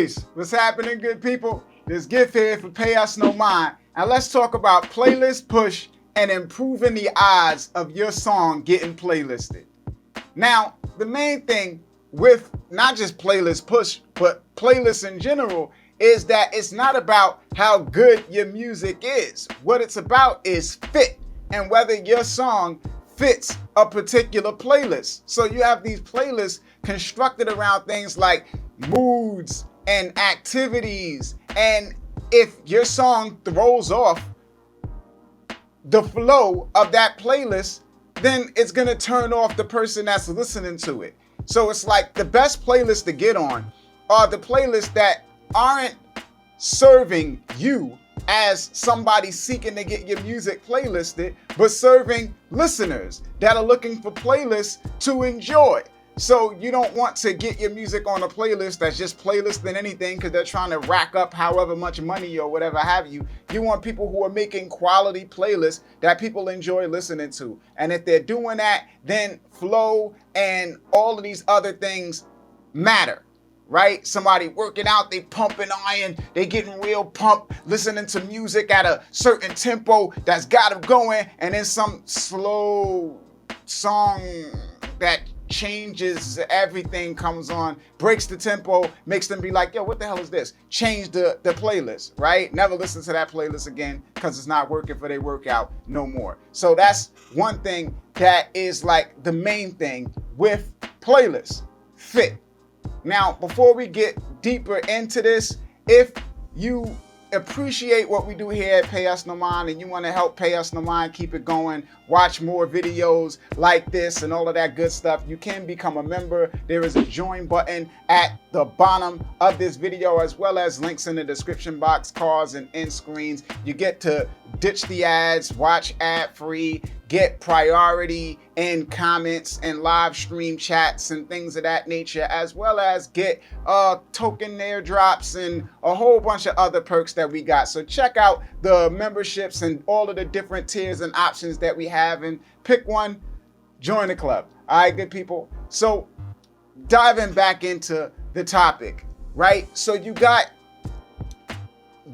Peace. What's happening, good people? This gift here for Pay Us No Mind. And let's talk about playlist push and improving the odds of your song getting playlisted. Now, the main thing with not just playlist push, but playlists in general, is that it's not about how good your music is. What it's about is fit and whether your song fits a particular playlist. So you have these playlists constructed around things like moods and activities. And if your song throws off the flow of that playlist, then it's gonna turn off the person that's listening to it. So it's like the best playlists to get on are the playlists that aren't serving you as somebody seeking to get your music playlisted, but serving listeners that are looking for playlists to enjoy. So you don't want to get your music on a playlist that's just playlisting anything because they're trying to rack up however much money or whatever have you. You want people who are making quality playlists that people enjoy listening to. And if they're doing that, then flow and all of these other things matter. Right? Somebody working out, they pumping iron, they getting real pumped, listening to music at a certain tempo that's got them going, and then some slow song that changes everything comes on, breaks the tempo, makes them be like, yo, what the hell is this? Change the playlist, right? Never listen to that playlist again because it's not working for their workout no more. So that's one thing that is like the main thing with playlists, fit. Now, before we get deeper into this, if you appreciate what we do here at Pay Us No Mind and you want to help Pay Us No Mind keep it going, watch more videos like this and all of that good stuff, you can become a member. There is a join button at the bottom of this video, as well as links in the description box, cards, and end screens. You get to ditch the ads, watch ad-free, get priority in comments and live stream chats and things of that nature, as well as get token airdrops and a whole bunch of other perks that we got. So check out the memberships and all of the different tiers and options that we have, and pick one, join the club. All right, good people. So diving back into the topic, right? So you got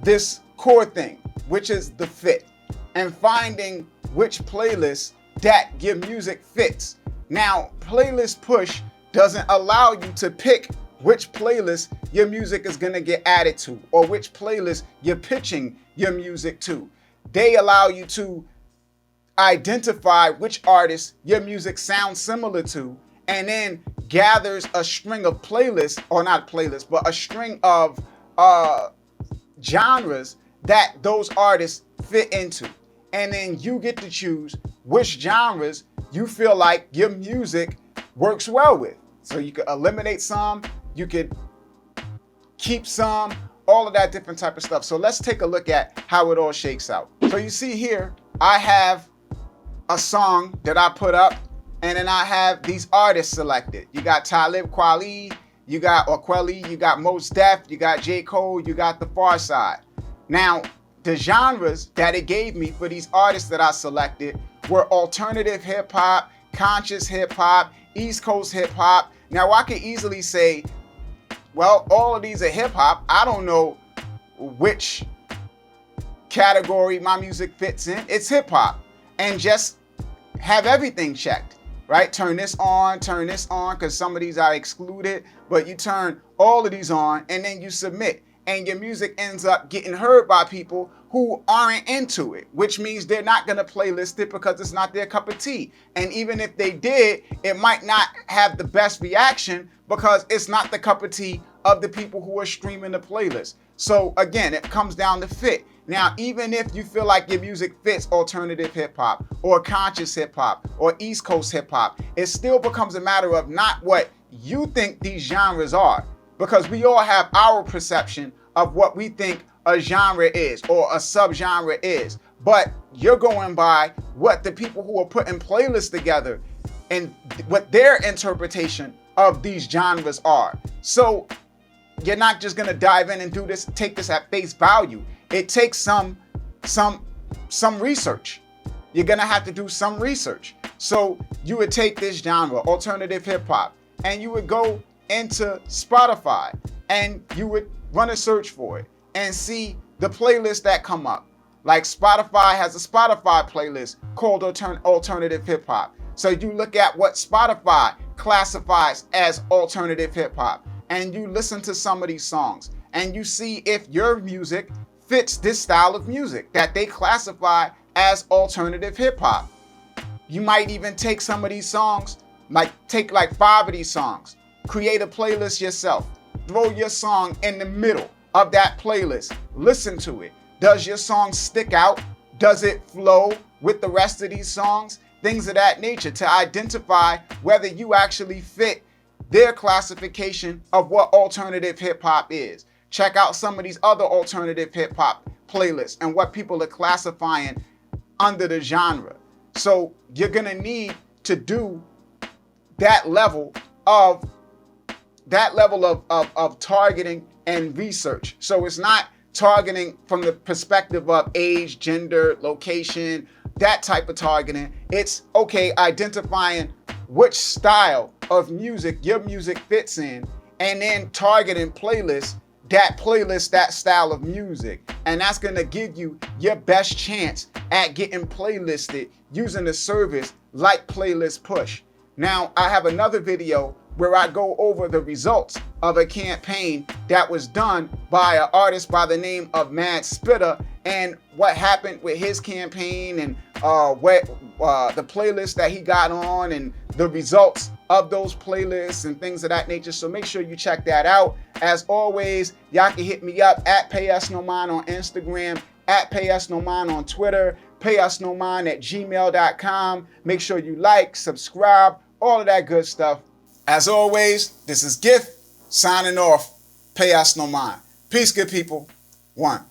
this core thing, which is the fit, and finding which playlist that your music fits. Now, playlist push doesn't allow you to pick which playlist your music is gonna get added to or which playlist you're pitching your music to. They allow you to identify which artists your music sounds similar to, and then gathers a string of playlists, or not playlists, but a string of genres that those artists fit into. And then you get to choose which genres you feel like your music works well with. So you could eliminate some, you could keep some, all of that different type of stuff. So let's take a look at how it all shakes out. So you see here, I have a song that I put up, and then I have these artists selected. You got Talib Kweli, you got Kweli, you got Mos Def, you got J. Cole, you got The Pharcyde. Now, the genres that it gave me for these artists that I selected were alternative hip hop, conscious hip hop, East Coast hip hop. Now, I could easily say, well, all of these are hip hop. I don't know which category my music fits in. It's hip hop. And just have everything checked, right? Turn this on, because some of these are excluded, but you turn all of these on and then you submit. And your music ends up getting heard by people who aren't into it, which means they're not gonna playlist it because it's not their cup of tea. And even if they did, it might not have the best reaction because it's not the cup of tea of the people who are streaming the playlist. So again, it comes down to fit. Now, even if you feel like your music fits alternative hip hop or conscious hip hop or East Coast hip hop, it still becomes a matter of not what you think these genres are, because we all have our perception of what we think a genre is or a subgenre is. But you're going by what the people who are putting playlists together and what their interpretation of these genres are. So you're not just gonna dive in and do this, take this at face value. It takes some research. You're gonna have to do some research. So you would take this genre, alternative hip hop, and you would go into Spotify and you would run a search for it and see the playlists that come up. Like Spotify has a Spotify playlist called alternative hip hop. So you look at what Spotify classifies as alternative hip hop, and you listen to some of these songs, and you see if your music fits this style of music that they classify as alternative hip hop. You might even take some of these songs, take 5 of these songs, create a playlist yourself, throw your song in the middle of that playlist, listen to it. Does your song stick out? Does it flow with the rest of these songs? Things of that nature to identify whether you actually fit their classification of what alternative hip hop is. Check out some of these other alternative hip hop playlists and what people are classifying under the genre. So you're gonna need to do that level of targeting and research. So it's not targeting from the perspective of age, gender, location, that type of targeting. It's okay, identifying which style of music your music fits in, and then targeting that style of music. And that's gonna give you your best chance at getting playlisted using a service like Playlist Push. Now, I have another video where I go over the results of a campaign that was done by an artist by the name of Mad Spitter, and what happened with his campaign, and the playlist that he got on, and the results of those playlists and things of that nature. So make sure you check that out. As always, y'all can hit me up at Payusnomind on Instagram, at Payusnomind on Twitter, payusnomind@gmail.com. Make sure you like, subscribe, all of that good stuff. As always, this is Gift signing off. Pay us no mind. Peace, good people. One.